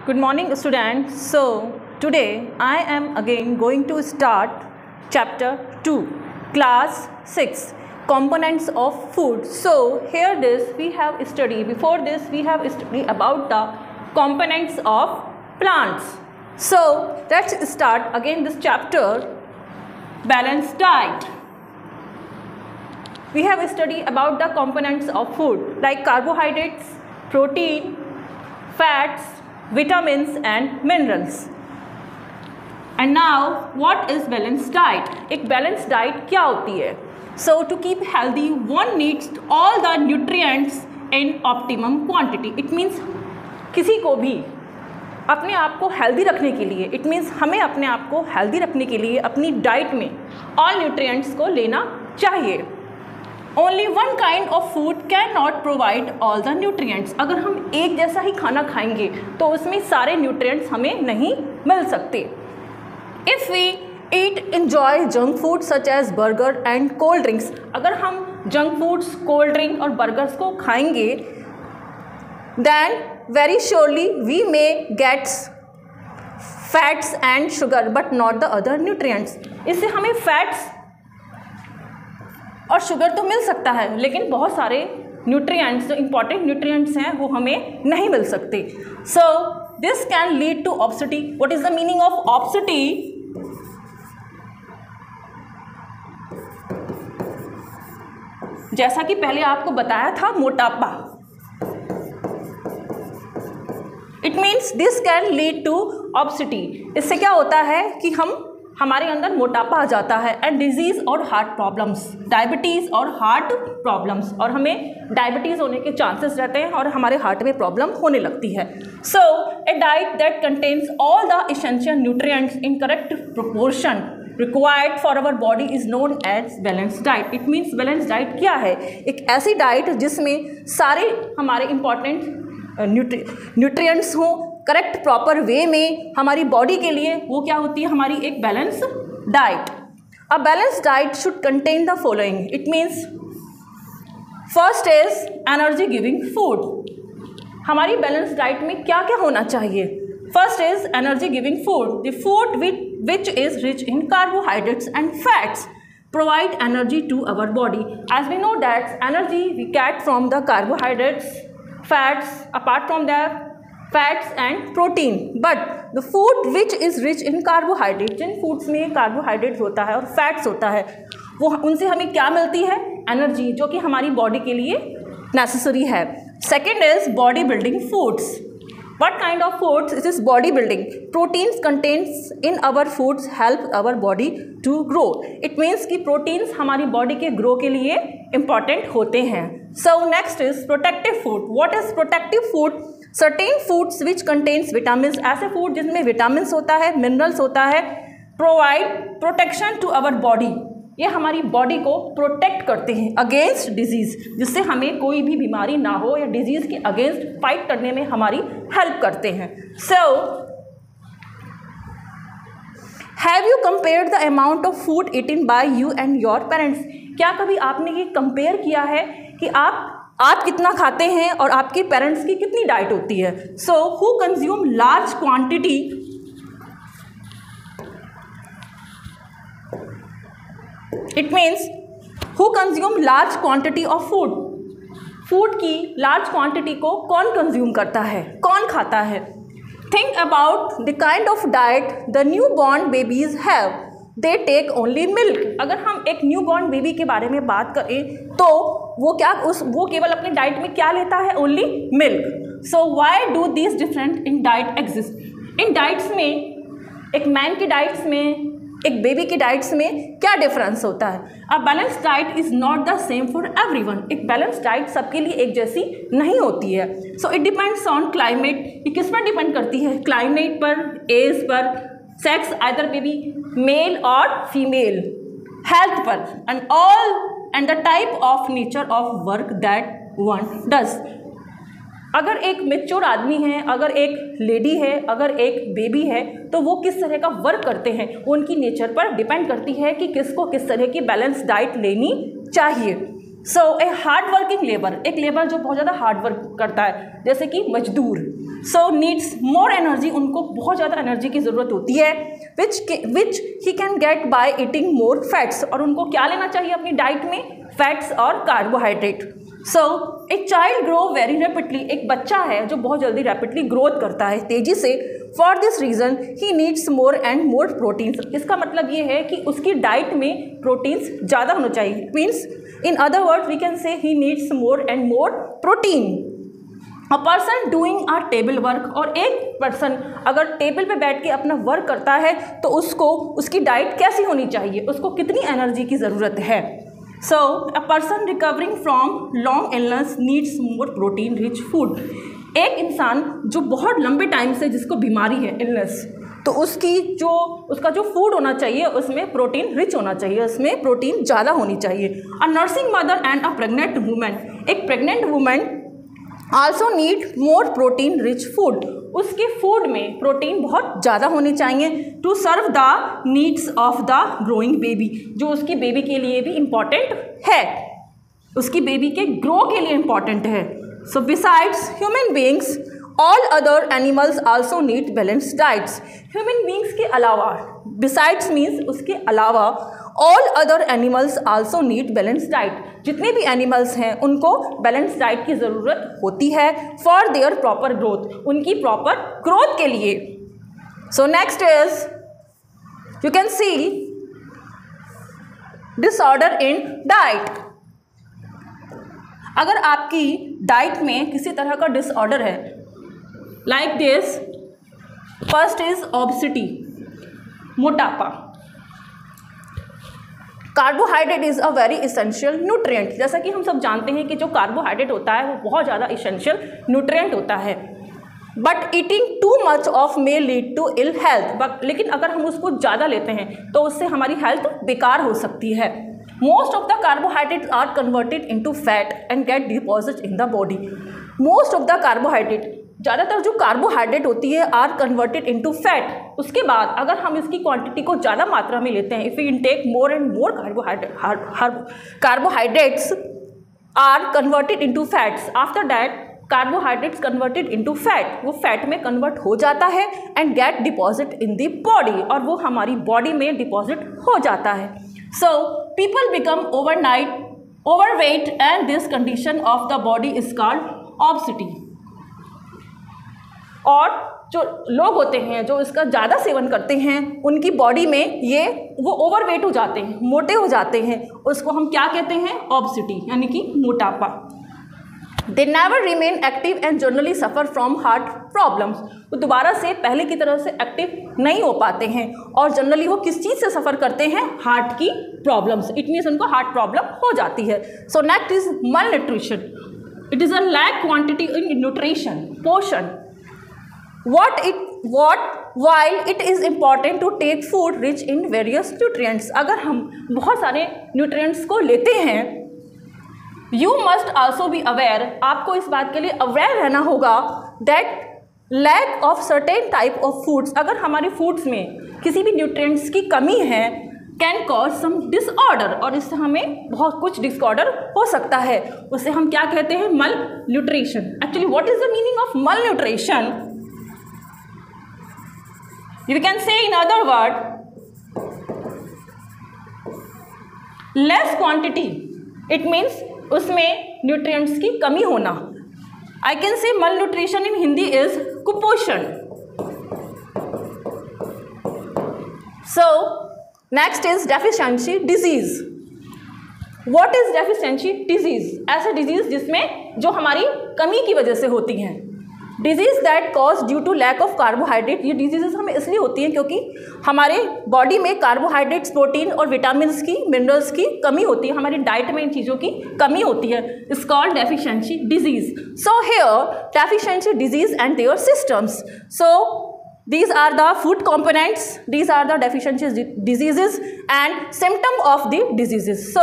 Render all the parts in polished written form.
Good morning, students. So, today I am again going to start chapter 2, class 6, components of food. So, here we have studied, before this we have studied about the components of plants. So, let's start again this chapter, balanced diet. We have studied about the components of food like carbohydrates, protein, fats, vitamins and minerals. And now what is balanced diet? एक balanced diet क्या होती है? So to keep healthy one needs all the nutrients in optimum quantity. It means किसी को भी अपने आप को हेल्दी रखने के लिए, इट मीन्स हमें अपने आप को हेल्दी रखने के लिए अपनी डाइट में ऑल न्यूट्रिएंट्स को लेना चाहिए. Only one kind of food can not provide all the nutrients. अगर हम एक जैसा ही खाना खाएंगे तो उसमें सारे न्यूट्रिएंट्स हमें नहीं मिल सकते. If we eat enjoy junk food such as burger and cold drinks, अगर हम जंक फूड्स, कोल्ड ड्रिंक और बर्गर्स को खाएंगे then very surely we may gets fats and sugar but not the other nutrients. इससे हमें fats और sugar तो मिल सकता है लेकिन बहुत सारे न्यूट्रिएंट्स जो इंपॉर्टेंट न्यूट्रिएंट्स हैं वो हमें नहीं मिल सकते. So this can lead to obesity. What is the meaning of obesity? जैसा कि पहले आपको बताया था, मोटापा. It means this can lead to obesity. इससे क्या होता है कि हमारे अंदर मोटापा आ जाता है एंड डिजीज़ और हार्ट प्रॉब्लम्स, डायबिटीज़ और हार्ट प्रॉब्लम्स, और हमें डायबिटीज़ होने के चांसेस रहते हैं और हमारे हार्ट में प्रॉब्लम होने लगती है. So a diet that contains all the essential nutrients in correct proportion required for our body is known as balance diet. It means balance diet क्या है? एक ऐसी डाइट जिसमें सारे हमारे इंपॉर्टेंट न्यूट्रिएंट्स हों करेक्ट प्रॉपर वे में हमारी बॉडी के लिए, वो क्या होती है? हमारी एक balance diet. A balance diet should contain the following. It means first is energy giving food. हमारी बैलेंस डाइट में क्या क्या होना चाहिए? First is energy giving food. The food which is rich in carbohydrates and fats provide energy to our body. As we know that energy we get from the carbohydrates, fats, apart from that fats and protein. But the food which is rich in carbohydrates, जिन foods में carbohydrates होता है और fats होता है, वो उनसे हमें क्या मिलती है? एनर्जी, जो कि हमारी बॉडी के लिए नेसेसरी है. Second is body building foods. What kind of foods? It is body building. Proteins contains in our foods help our body to grow. It means कि proteins हमारी body के grow के लिए important होते हैं. So next is protective food. What is protective food? Certain foods which contains vitamins. ऐसे food जिसमें vitamins होता है, minerals होता है, provide protection to our body. ये हमारी बॉडी को प्रोटेक्ट करते हैं अगेंस्ट डिजीज़, जिससे हमें कोई भी बीमारी ना हो या डिजीज़ के अगेंस्ट फाइट करने में हमारी हेल्प करते हैं. So have you compared the amount of food eaten by you and your parents? क्या कभी आपने ये कंपेयर किया है कि आप कितना खाते हैं और आपके पेरेंट्स की कितनी डाइट होती है? So who consume large quantity it means who consume large quantity of food. Food की लार्ज क्वांटिटी को कौन कंज्यूम करता है, कौन खाता है? Think about the kind of diet the new born babies have. They take only milk. अगर हम एक न्यू बॉर्न बेबी के बारे में बात करें तो वो केवल अपनी डाइट में क्या लेता है? Only milk. So why do this different in diet exist? In diets में, एक मैन की डाइट्स में, एक बेबी की डाइट्स में क्या डिफरेंस होता है? A balance diet is not the same for everyone. एक बैलेंस डाइट सबके लिए एक जैसी नहीं होती है. So it depends on climate. ये किस पर डिपेंड करती है? क्लाइमेट पर, एज पर, सेक्स आइदर बेबी मेल और फीमेल, हेल्थ पर, and the type of nature of work that one does. अगर एक मैच्योर आदमी है, अगर एक लेडी है, अगर एक बेबी है, तो वो किस तरह का वर्क करते हैं उनकी नेचर पर डिपेंड करती है कि किसको किस तरह की बैलेंस डाइट लेनी चाहिए. सो ए हार्ड वर्किंग लेबर, एक लेबर जो बहुत ज़्यादा हार्ड वर्क करता है जैसे कि मजदूर, सो नीड्स मोर एनर्जी, उनको बहुत ज़्यादा एनर्जी की ज़रूरत होती है, which he can get by eating more fats, और उनको क्या लेना चाहिए अपनी डाइट में, फैट्स और carbohydrate. So a child grow very rapidly, एक बच्चा है जो बहुत जल्दी रैपिडली ग्रोथ करता है तेज़ी से, for this reason he needs more and more proteins, इसका मतलब ये है कि उसकी डाइट में प्रोटीन्स ज़्यादा होना चाहिए, means in other word we can say he needs more and more protein. A person doing a table work, और एक पर्सन अगर टेबल पे बैठ के अपना वर्क करता है तो उसको उसकी डाइट कैसी होनी चाहिए, उसको कितनी एनर्जी की ज़रूरत है। So a person recovering from long illness needs more protein rich food, एक इंसान जो बहुत लंबे टाइम से जिसको बीमारी है, इलनेस, तो उसका जो फूड होना चाहिए उसमें प्रोटीन रिच होना चाहिए, उसमें प्रोटीन ज़्यादा होनी चाहिए। A nursing mother and a pregnant women, एक pregnant women also need more protein rich food, उसके फूड में प्रोटीन बहुत ज़्यादा होनी चाहिए, to serve the needs of the growing baby, जो उसकी बेबी के लिए भी इम्पॉर्टेंट है, उसकी बेबी के ग्रो के लिए इम्पॉर्टेंट है। So besides human beings all other animals also need balanced diets, human beings के अलावा, बिसाइड्स मीन्स उसके अलावा, all other animals also need balance diet, जितने भी एनिमल्स हैं उनको बैलेंस डाइट की ज़रूरत होती है, फॉर देयर प्रॉपर ग्रोथ, उनकी प्रॉपर ग्रोथ के लिए। So next is you can see disorder in diet, अगर आपकी डाइट में किसी तरह का डिसऑर्डर है, like this, first is obesity, मोटापा, carbohydrate is a very essential nutrient, जैसा कि हम सब जानते हैं कि जो कार्बोहाइड्रेट होता है वो बहुत ज़्यादा इसेंशियल न्यूट्रिएंट होता है, but eating too much of may lead to ill health, but लेकिन अगर हम उसको ज़्यादा लेते हैं तो उससे हमारी हेल्थ बेकार हो सकती है। Most of the carbohydrates are converted into fat and get deposit in the body, most of the carbohydrate, ज़्यादातर जो कार्बोहाइड्रेट होती है आर कन्वर्टेड इनटू फैट, उसके बाद अगर हम इसकी क्वांटिटी को ज़्यादा मात्रा में लेते हैं, if we intake more and more carbohydrates are converted into fats, after that carbohydrates converted into fat, वो फैट में कन्वर्ट हो जाता है and get deposit in the body, और वो हमारी बॉडी में डिपॉजिट हो जाता है। So people become overweight and this condition of the body is called obesity, और जो लोग होते हैं जो इसका ज़्यादा सेवन करते हैं उनकी बॉडी में वो ओवरवेट हो जाते हैं, मोटे हो जाते हैं, उसको हम क्या कहते हैं, ओबेसिटी, यानी कि मोटापा। They never remain active and generally suffer from heart problems, वो दोबारा से पहले की तरह से एक्टिव नहीं हो पाते हैं, और जनरली वो किस चीज़ से सफ़र करते हैं, हार्ट की प्रॉब्लम्स, इट मीन्स उनको हार्ट प्रॉब्लम हो जाती है। So next is malnutrition, it is a lack quantity in nutrition, पोषण, while it is important to take food rich in various nutrients, अगर हम बहुत सारे nutrients को लेते हैं, you must also be aware, आपको इस बात के लिए aware रहना होगा that lack of certain type of foods, अगर हमारे foods में किसी भी nutrients की कमी है, can cause some disorder, और इससे हमें बहुत कुछ disorder हो सकता है, उसे हम क्या कहते हैं, malnutrition। Actually what is the meaning of malnutrition? You can say in other word, less quantity, it means उसमें nutrients की कमी होना। I can say malnutrition in Hindi is कुपोषण। So next is deficiency disease. What is deficiency disease? ऐसा disease जिसमें जो हमारी कमी की वजह से होती हैं, disease that cause due to lack of carbohydrate, ये डिजीज़ हमें इसलिए होती हैं क्योंकि हमारे बॉडी में कार्बोहाइड्रेट्स, प्रोटीन और विटामिन की, मिनरल्स की कमी होती है, हमारी डाइट में इन चीज़ों की कमी होती है, it's called deficiency disease. So here deficiency disease and their systems, so these are the food components, these are the deficiency diseases and symptom of the diseases. So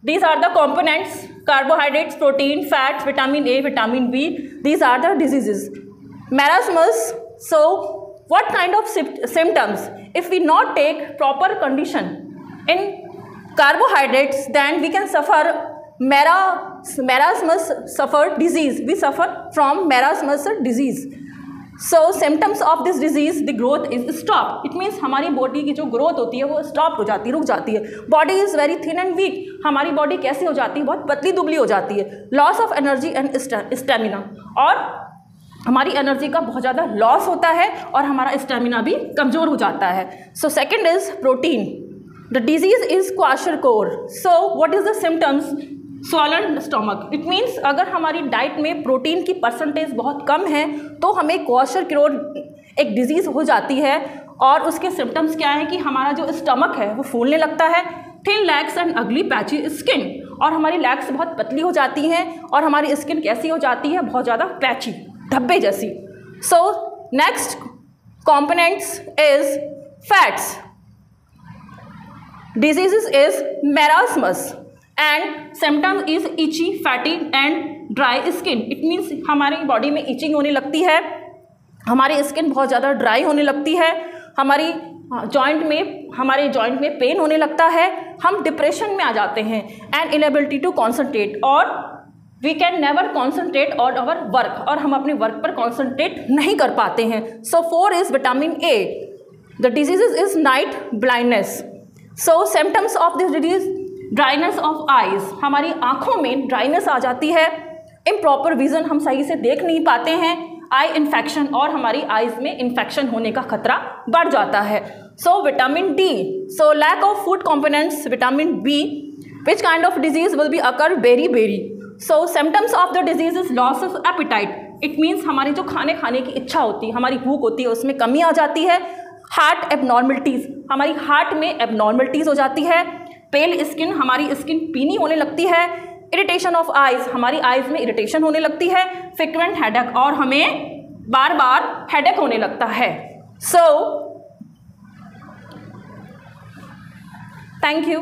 these are the components, carbohydrates, protein, fats, vitamin A, vitamin B, these are the diseases. Marasmus, so what kind of symptoms? If we not take proper condition in carbohydrates, then we can suffer marasmus suffer disease, we suffer from marasmus disease. So symptoms of this disease, the growth is stop. It means हमारी body की जो growth होती है वो stop हो जाती है, रुक जाती है. Body is very thin and weak, हमारी बॉडी कैसी हो जाती है, बहुत पतली दुबली हो जाती है. Loss of energy and stamina, और हमारी एनर्जी का बहुत ज़्यादा लॉस होता है और हमारा स्टेमिना भी कमज़ोर हो जाता है. So second is protein. The disease is kwashiorkor. So what is the symptoms? Swollen stomach. It means अगर हमारी डाइट में प्रोटीन की परसेंटेज बहुत कम है तो हमें क्वाशरकोर एक डिजीज़ हो जाती है. और उसके सिम्टम्स क्या हैं कि हमारा जो स्टमक है वो फूलने लगता है. थिन लेग्स एंड अगली पैची स्किन, और हमारी लेग्स बहुत पतली हो जाती हैं और हमारी स्किन कैसी हो जाती है, बहुत ज़्यादा पैची, धब्बे जैसी. So next components is fats. Disease is marasmus and symptom is itchy, fatty and dry skin. It means हमारी बॉडी में इचिंग होने लगती है, हमारी स्किन बहुत ज़्यादा ड्राई होने लगती है, हमारे जॉइंट में पेन होने लगता है, हम डिप्रेशन में आ जाते हैं. एंड इनएबिलिटी टू कॉन्सेंट्रेट, और we can never concentrate on our work, और हम अपने वर्क पर कॉन्सेंट्रेट नहीं कर पाते हैं. सो 4 is vitamin A. The disease is night blindness. So symptoms of this disease, dryness of eyes, हमारी आँखों में ड्राइनेस आ जाती है. इम्प्रॉपर विजन, हम सही से देख नहीं पाते हैं. आई इन्फेक्शन, और हमारी आइज में इन्फेक्शन होने का खतरा बढ़ जाता है. So vitamin D. So lack of food components vitamin B, which kind of disease will be occur beri. So symptoms of the disease is loss of appetite. It means हमारी जो खाने की इच्छा होती है, हमारी भूख होती है, उसमें कमी आ जाती है. हार्ट एबनॉर्मलिटीज़, हमारी हार्ट में एबनॉर्मलिटीज़ हो जाती है. पेल स्किन, हमारी स्किन पीनी होने लगती है. इरिटेशन ऑफ आइज, हमारी आइज में इरिटेशन होने लगती है. फ्रिक्वेंट हेडेक, और हमें बार बार हेडेक होने लगता है. So thank you.